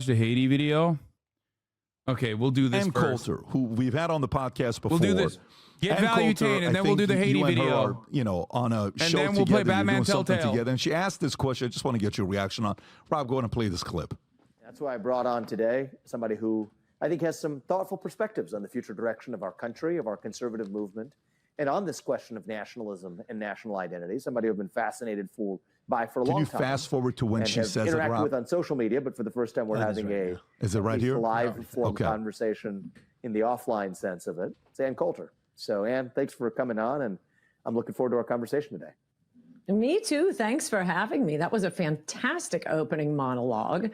the Haiti video. Okay, we'll do this and first. Coulter, who we've had on the podcast before. We'll do this. Get Valuetainment, and then we'll do the Haiti video. Are, on a show then we'll together. play Batman Telltale together. And she asked this question. I just want to get your reaction on. Rob, go ahead and play this clip. That's why I brought on today somebody who I think has some thoughtful perspectives on the future direction of our country, of our conservative movement, and on this question of nationalism and national identity. Somebody who've been fascinated by for a long time. Can you fast forward to when she says it, Rob? Interacted with on social media, but for the first time we're having Is it right here? live form conversation in the offline sense of it. It's Ann Coulter. So, Ann, thanks for coming on, and I'm looking forward to our conversation today. Me too. Thanks for having me. That was a fantastic opening monologue.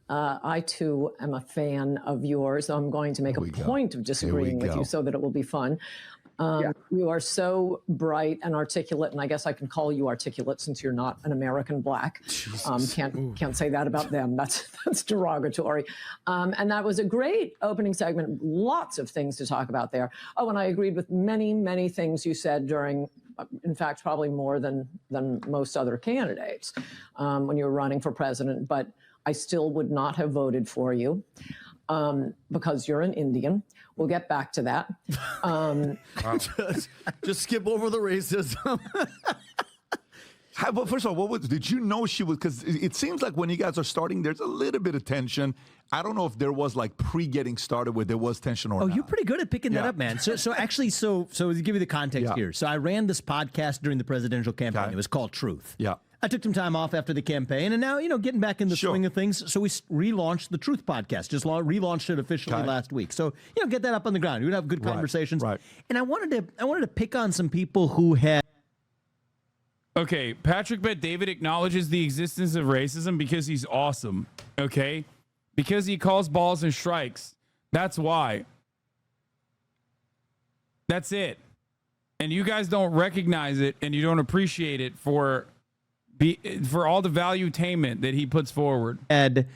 I, too, am a fan of yours. So I'm going to make a point of disagreeing with you so that it will be fun. You are so bright and articulate, and I guess I can call you articulate since you're not an American black. Can't say that about them. That's derogatory. And that was a great opening segment. Lots of things to talk about there. Oh, and I agreed with many, many things you said during, in fact, probably more than most other candidates when you were running for president. But I still would not have voted for you because you're an Indian. We'll get back to that. Just skip over the racism. But first of all, did you know she was? Because it seems like when you guys are starting, there's a little bit of tension. I don't know if there was like pre-getting started where there was tension or not. Oh, you're pretty good at picking that up, man. So actually, to give you the context here. So I ran this podcast during the presidential campaign. It was called Truth. Yeah. I took some time off after the campaign, and now, getting back in the swing of things. So we relaunched the Truth podcast, just relaunched it officially last week. So, get that up on the ground. We'd have good conversations. Right. And I wanted to pick on some people who had. Okay, Patrick Bet David acknowledges the existence of racism because he's awesome. Okay? Because he calls balls and strikes. That's why. That's it. And you guys don't recognize it and you don't appreciate it for all the valuetainment that he puts forward. Had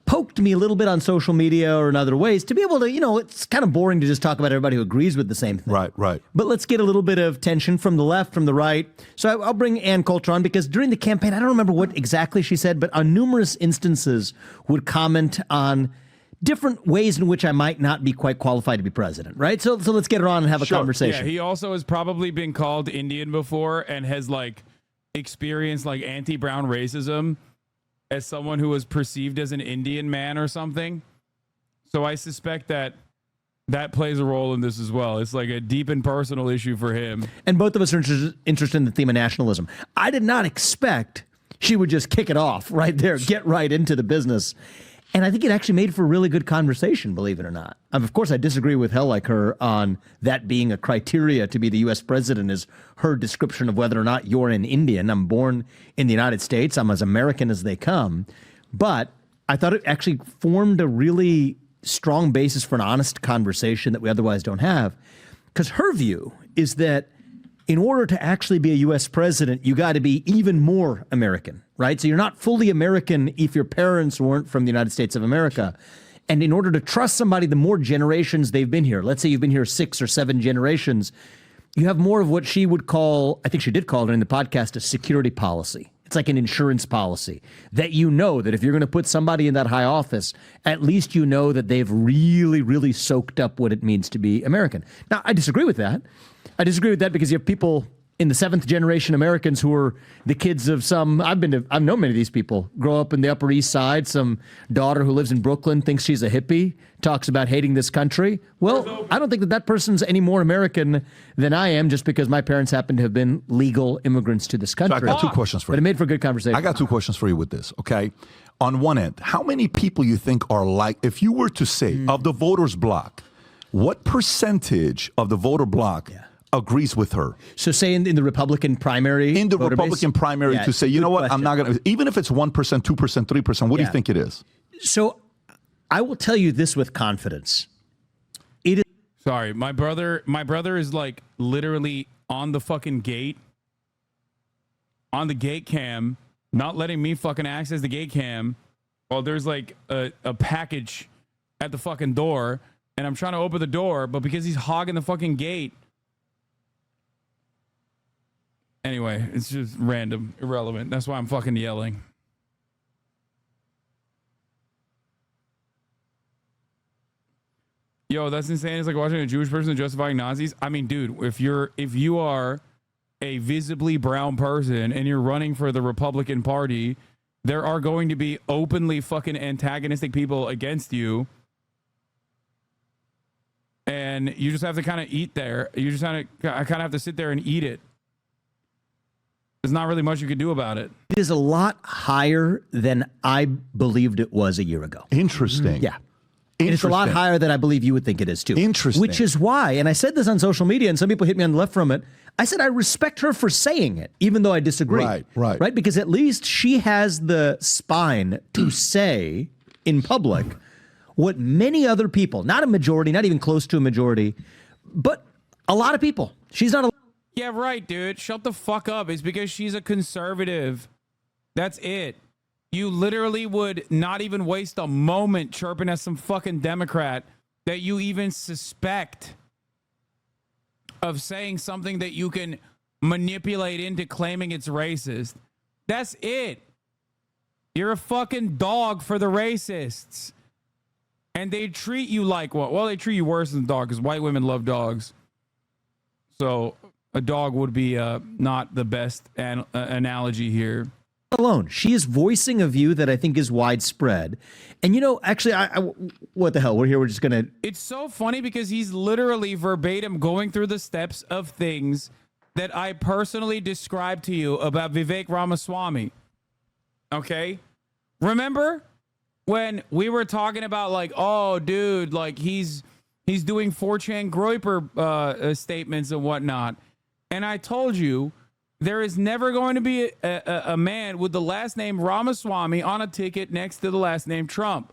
poked me a little bit on social media or in other ways to be able to, it's kind of boring to just talk about everybody who agrees with the same thing. Right. But let's get a little bit of tension from the left, from the right. So I'll bring Ann Coulter on because during the campaign, I don't remember what exactly she said, but on numerous instances would comment on different ways in which I might not be quite qualified to be president, right? So let's get her on and have a conversation. Yeah, he also has probably been called Indian before and has experienced anti-brown racism as someone who was perceived as an Indian man or something. So I suspect that plays a role in this as well. It's like a deep and personal issue for him. And both of us are interested in the theme of nationalism. I did not expect she would just kick it off right there, get right into the business. And I think it actually made for a really good conversation, believe it or not. Of course, I disagree with hell like her on that being a criteria to be the U.S. president is her description of whether or not you're an Indian. I'm born in the United States. I'm as American as they come. But I thought it actually formed a really strong basis for an honest conversation that we otherwise don't have. Because her view is that in order to actually be a U.S. president, you got to be even more American, right? So you're not fully American if your parents weren't from the United States of America. And in order to trust somebody, the more generations they've been here, let's say you've been here 6 or 7 generations, you have more of what she would call, I think she did call it in the podcast, a security policy. It's like an insurance policy that that if you're going to put somebody in that high office, at least that they've really, really soaked up what it means to be American. Now, I disagree with that. I disagree with that because you have people in the 7th generation Americans who are the kids of I've known many of these people, grow up in the Upper East Side. Some daughter who lives in Brooklyn thinks she's a hippie, talks about hating this country. Well, I don't think that person's any more American than I am just because my parents happen to have been legal immigrants to this country. So I got 2 questions for you. But it made for a good conversation. I got 2 questions for you with this, okay? On one end, how many people you think are if you were to say, of the voters block, what percentage of the voter block agrees with her? So say in the Republican primary? In the Republican primary to say, you know what, question. I'm not going to, even if it's 1%, 2%, 3%, what do you think it is? So I will tell you this with confidence. It is. Sorry, my brother is literally on the fucking gate, on the gate cam, not letting me fucking access the gate cam while there's a package at the fucking door and I'm trying to open the door, but because he's hogging the fucking gate. Anyway, it's just random, irrelevant. That's why I'm fucking yelling. Yo, that's insane. It's like watching a Jewish person justifying Nazis. I mean, dude, if you are a visibly brown person and you're running for the Republican Party, there are going to be openly fucking antagonistic people against you. And you just have to kind of eat there. You just kind of have to sit there and eat it. There's not really much you could do about it. It is a lot higher than I believed it was a year ago. Interesting. Yeah. And it's a lot higher than I believe you would think it is, too. Interesting. Which is why, and I said this on social media, and some people hit me on the left from it, I said I respect her for saying it, even though I disagree. Right? Because at least she has the spine to say in public what many other people, not a majority, not even close to a majority, but a lot of people. She's not a... Yeah, right, dude. Shut the fuck up. It's because she's a conservative. That's it. You literally would not even waste a moment chirping at some fucking Democrat that you even suspect of saying something that you can manipulate into claiming it's racist. That's it. You're a fucking dog for the racists. And they treat you like what? Well, they treat you worse than a dog because white women love dogs. So a dog would be not the best analogy here. Alone. She is voicing a view that I think is widespread. And, you know, actually, what the hell? We're here. We're just going to... It's so funny because he's literally verbatim going through the steps of things that I personally described to you about Vivek Ramaswamy. Okay? Remember when we were talking about like, oh, dude, like he's doing 4chan Groyper statements and whatnot. And I told you, there is never going to be a man with the last name Ramaswamy on a ticket next to the last name Trump.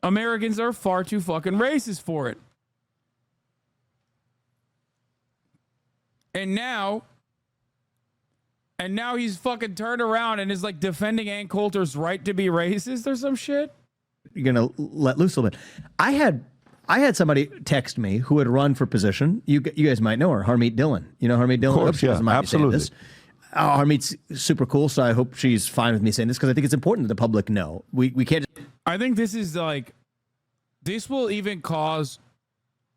Americans are far too fucking racist for it. And now he's fucking turned around and is like defending Ann Coulter's right to be racist or some shit. You're going to let loose a little bit. I had somebody text me who had run for position. You guys might know her, Harmeet Dillon. You know Harmeet Dillon? Of course, yeah, absolutely. Harmeet's super cool, so I hope she's fine with me saying this because I think it's important that the public know. We can't... I think this is like... This will even cause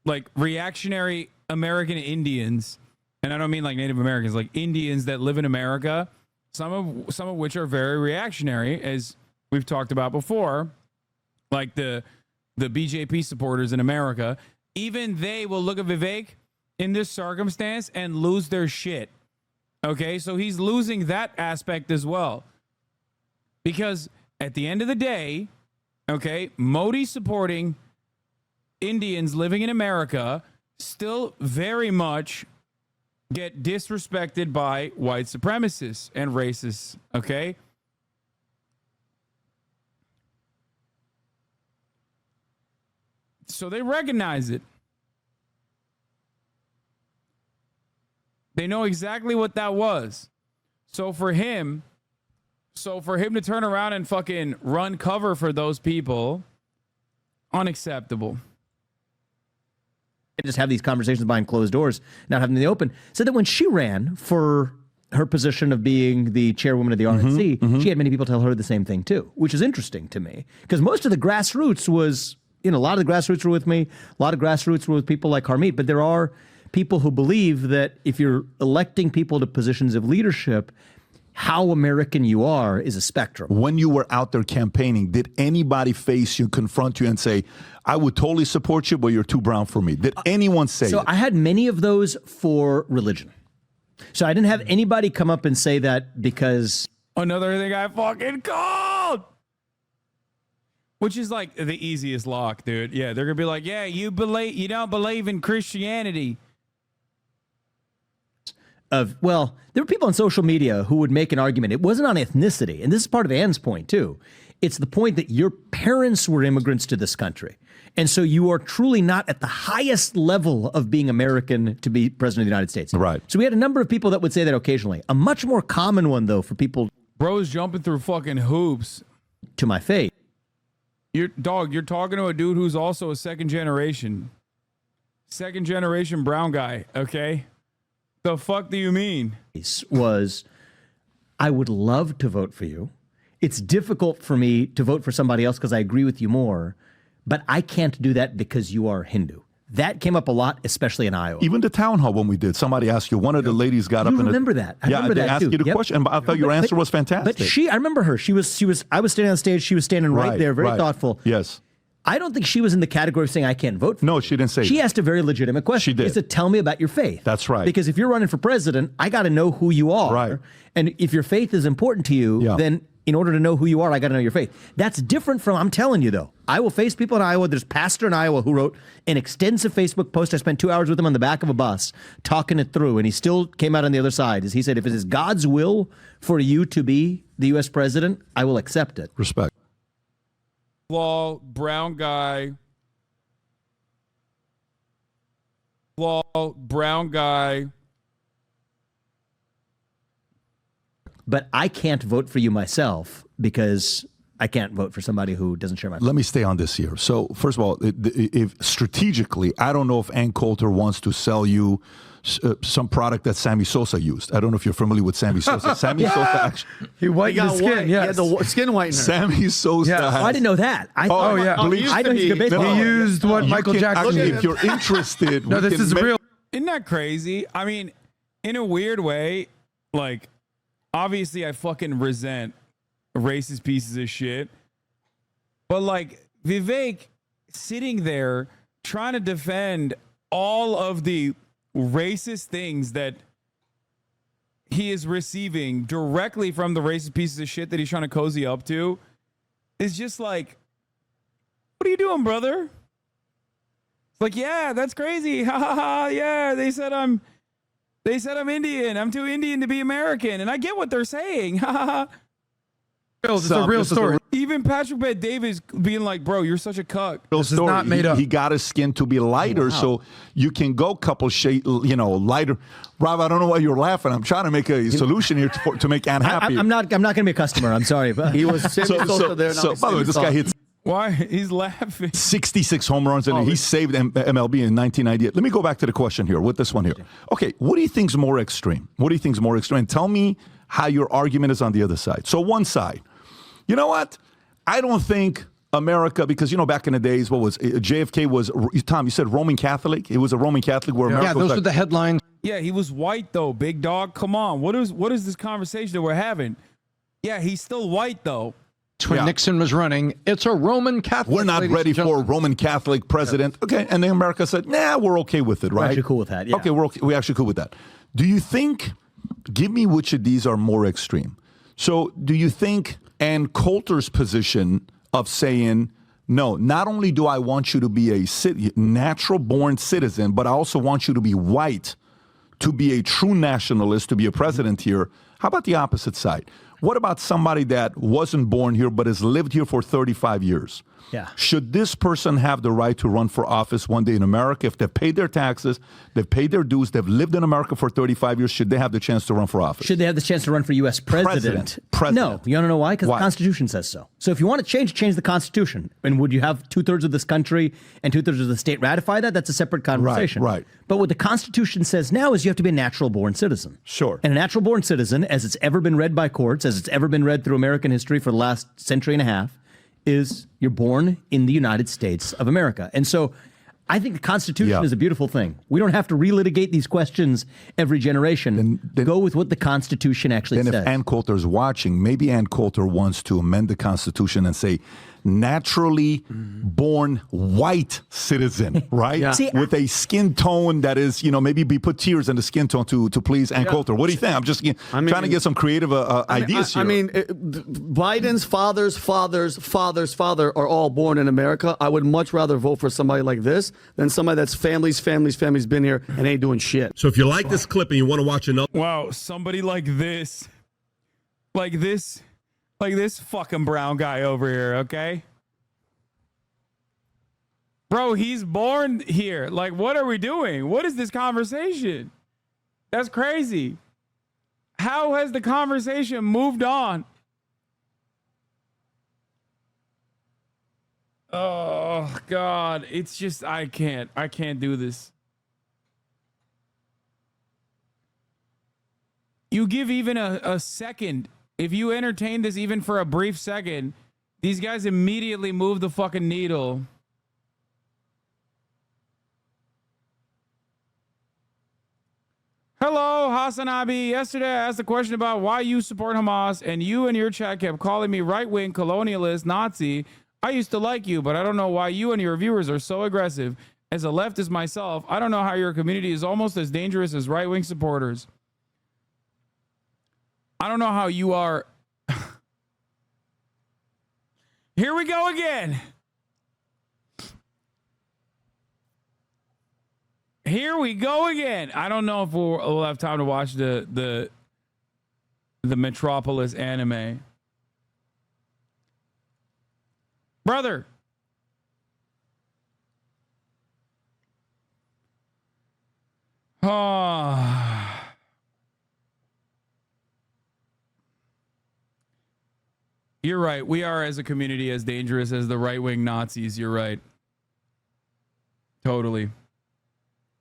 like reactionary American Indians, and I don't mean like Native Americans, like Indians that live in America, some of which are very reactionary, as we've talked about before, like the BJP supporters in America. Even they will look at Vivek in this circumstance and lose their shit. Okay, so he's losing that aspect as well. Because at the end of the day, okay, Modi supporting Indians living in America still very much get disrespected by white supremacists and racists, okay? So they recognize it. They know exactly what that was. So for him to turn around and fucking run cover for those people, unacceptable. Just have these conversations behind closed doors, not having them in the open. Said that when she ran for her position of being the chairwoman of the RNC, she had many people tell her the same thing too, which is interesting to me because most of the grassroots was, you know, a lot of the grassroots were with me, a lot of grassroots were with people like Harmeet, but there are people who believe that if you're electing people to positions of leadership, how American you are is a spectrum. When you were out there campaigning, did anybody face you, confront you, and say, I would totally support you, but you're too brown for me? Did anyone say So it? I had many of those for religion. So I didn't have anybody come up and say that because... Another thing I fucking called! Which is like the easiest lock, dude. Yeah, they're going to be like, yeah, you don't believe in Christianity. Well, there were people on social media who would make an argument. It wasn't on ethnicity. And this is part of Ann's point, too. It's the point that your parents were immigrants to this country. And so you are truly not at the highest level of being American to be president of the United States. Right. So we had a number of people that would say that occasionally. A much more common one, though, for people... Bro's jumping through fucking hoops. To my face. You're talking to a dude who's also a second generation brown guy, okay? The fuck do you mean? Was, I would love to vote for you. It's difficult for me to vote for somebody else because I agree with you more, but I can't do that because you are Hindu. That came up a lot, especially in Iowa. Even the town hall when we did, somebody asked you. One of the ladies got up and remember that? I remember they that asked too. you the question, and I thought your answer was fantastic. But I remember her. She was. I was standing on stage. She was standing right there, very thoughtful. Yes. I don't think she was in the category of saying I can't vote for No, you. she didn't say She that. asked a very legitimate question. She did. Is to tell me about your faith. That's right. Because if you're running for president, I got to know who you are. Right. And if your faith is important to you, then in order to know who you are, I got to know your faith. That's different from, I'm telling you though, I will face people in Iowa. There's a pastor in Iowa who wrote an extensive Facebook post. I spent 2 hours with him on the back of a bus talking it through, and he still came out on the other side. He said, if it is God's will for you to be the U.S. president, I will accept it. Respect. Law, brown guy. Law, brown guy. But I can't vote for you myself because I can't vote for somebody who doesn't share my faith. Let me stay on this here. So, first of all, if strategically, I don't know if Ann Coulter wants to sell you some product that Sammy Sosa used. I don't know if you're familiar with Sammy Sosa. Sammy Sosa actually. He whitened his skin. He had Yes. the skin whitener. Bleach. Sosa. Yeah. has- Oh, I didn't know that. I thought, yeah. I know he's a good baseball He player. used what You Michael can Jackson actually, used. if you're interested, No, we this can is make- real. Isn't that crazy? I mean, in a weird way, like, obviously I fucking resent racist pieces of shit. But like Vivek sitting there trying to defend all of the racist things that he is receiving directly from the racist pieces of shit that he's trying to cozy up to is just like, what are you doing, brother? It's like, yeah, that's crazy. Ha ha ha. Yeah, they said I'm Indian. I'm too Indian to be American. And I get what they're saying. Ha ha ha. It's a real story. Even Patrick Bet Davis being like, bro, you're such a cuck. This is not made up. He got his skin to be lighter, so you can go couple shade, lighter. Rob, I don't know why you're laughing. I'm trying to make a solution here to make Ann happy. I'm not going to be a customer. I'm sorry. But He was Sammy Sosa there. Now he's by the way, Sammy this guy Sosa. hits Why? He's laughing. 66 home runs, and he saved MLB in 1998. Let me go back to the question here with this one here. Okay, what do you think's more extreme? Tell me how your argument is on the other side. So one side, you know what? I don't think America, because, back in the days, what was JFK was, Tom, you said Roman Catholic? It was a Roman Catholic where America Yeah, was those like, are the headlines. Yeah, he was white though, big dog. Come on. What is this conversation that we're having? Yeah, he's still white though. When Nixon was running, it's a Roman Catholic. we're not ladies ready and for a gentlemen. Roman Catholic president. Okay, and then America said, nah, we're okay with it, right? We're actually cool with that, yeah. Okay, we're actually cool with that. Do you think, give me which of these are more extreme. So do you think Ann Coulter's position of saying, no, not only do I want you to be a natural-born citizen, but I also want you to be white, to be a true nationalist, to be a president here. How about the opposite side? What about somebody that wasn't born here but has lived here for 35 years? Yeah. Should this person have the right to run for office one day in America? If they've paid their taxes, they've paid their dues, they've lived in America for 35 years, should they have the chance to run for office? should they have the chance to run for U.S. president? No. You want to know why? Because the Constitution says so. So if you want to change the Constitution. And would you have 2/3 of this country and 2/3 of the state ratify that? That's a separate conversation. Right. But what the Constitution says now is you have to be a natural-born citizen. Sure. And a natural-born citizen, as it's ever been read by courts, as it's ever been read through American history for the last century and a half, is you're born in the United States of America. And so I think the Constitution is a beautiful thing. We don't have to relitigate these questions every generation. Then go with what the Constitution actually says. Then if Ann Coulter's watching, maybe Ann Coulter wants to amend the Constitution and say, naturally born white citizen, right? Yeah. See, with a skin tone that is, maybe be put tears in the skin tone to please Ann Coulter. What do you think? I'm just trying to get some creative ideas here. Biden's father's father are all born in America. I would much rather vote for somebody like this than somebody that's family's been here and ain't doing shit. So if you like this clip and you want to watch another, Wow, somebody like this fucking brown guy over here, okay? Bro, he's born here. Like, what are we doing? What is this conversation? That's crazy. How has the conversation moved on? Oh, God. It's just, I can't do this. You give even a second. If you entertain this even for a brief second, these guys immediately move the fucking needle. Hello, hasanAbi. Yesterday I asked a question about why you support Hamas, and you and your chat kept calling me right-wing, colonialist, Nazi. I used to like you, but I don't know why you and your viewers are so aggressive. As a leftist myself, I don't know how your community is almost as dangerous as right-wing supporters. I don't know how you are. Here we go again. Here we go again. I don't know if we'll have time to watch the Metropolis anime. Brother. Oh. You're right. We are, as a community, as dangerous as the right-wing Nazis. You're right. Totally.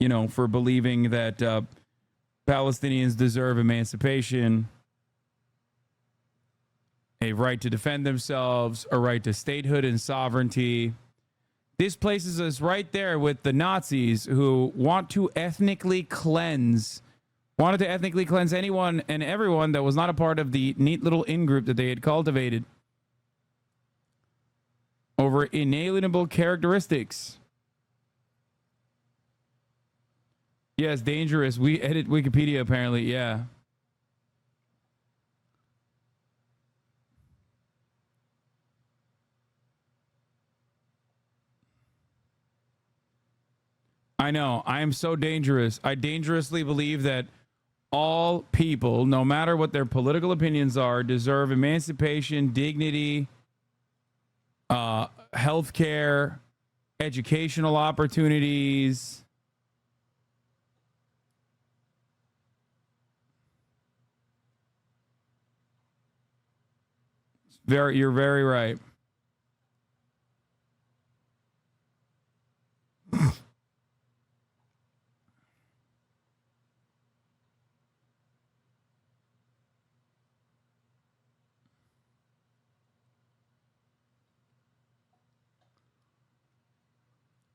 You know, for believing that Palestinians deserve emancipation, a right to defend themselves, a right to statehood and sovereignty. This places us right there with the Nazis who wanted to ethnically cleanse anyone and everyone that was not a part of the neat little in-group that they had cultivated over inalienable characteristics. Yes, dangerous. We edit Wikipedia, apparently. Yeah. I know. I am so dangerous. I dangerously believe that all people, no matter what their political opinions are, deserve emancipation, dignity, health care, educational opportunities. You're very right.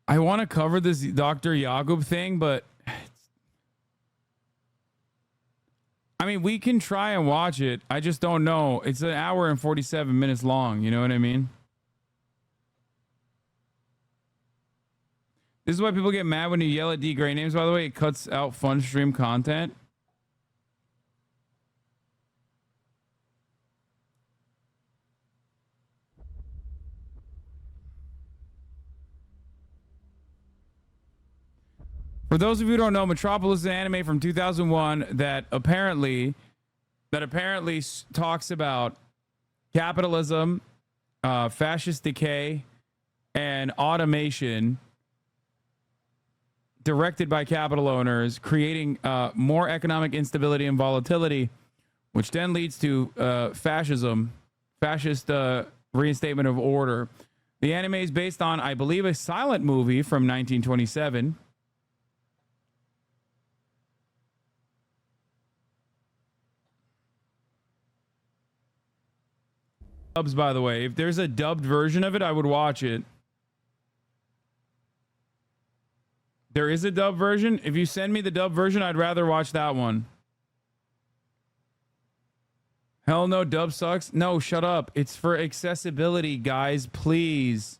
I want to cover this Dr. Yagub thing, but I mean, we can try and watch it. I just don't know. It's an hour and 47 minutes long. You know what I mean? This is why people get mad when you yell at D Gray names, by the way. It cuts out fun stream content. For those of you who don't know, Metropolis is an anime from 2001 that apparently talks about capitalism, fascist decay, and automation directed by capital owners, creating more economic instability and volatility, which then leads to fascist reinstatement of order. The anime is based on, I believe, a silent movie from 1927. Dubs, by the way. If there's a dubbed version of it, I would watch it. There is a dubbed version. If you send me the dubbed version, I'd rather watch that one. Hell no, dub sucks. No, shut up. It's for accessibility, guys, please.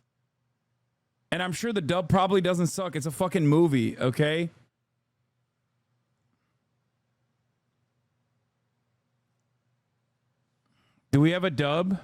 And I'm sure the dub probably doesn't suck. It's a fucking movie, okay? Do we have a dub?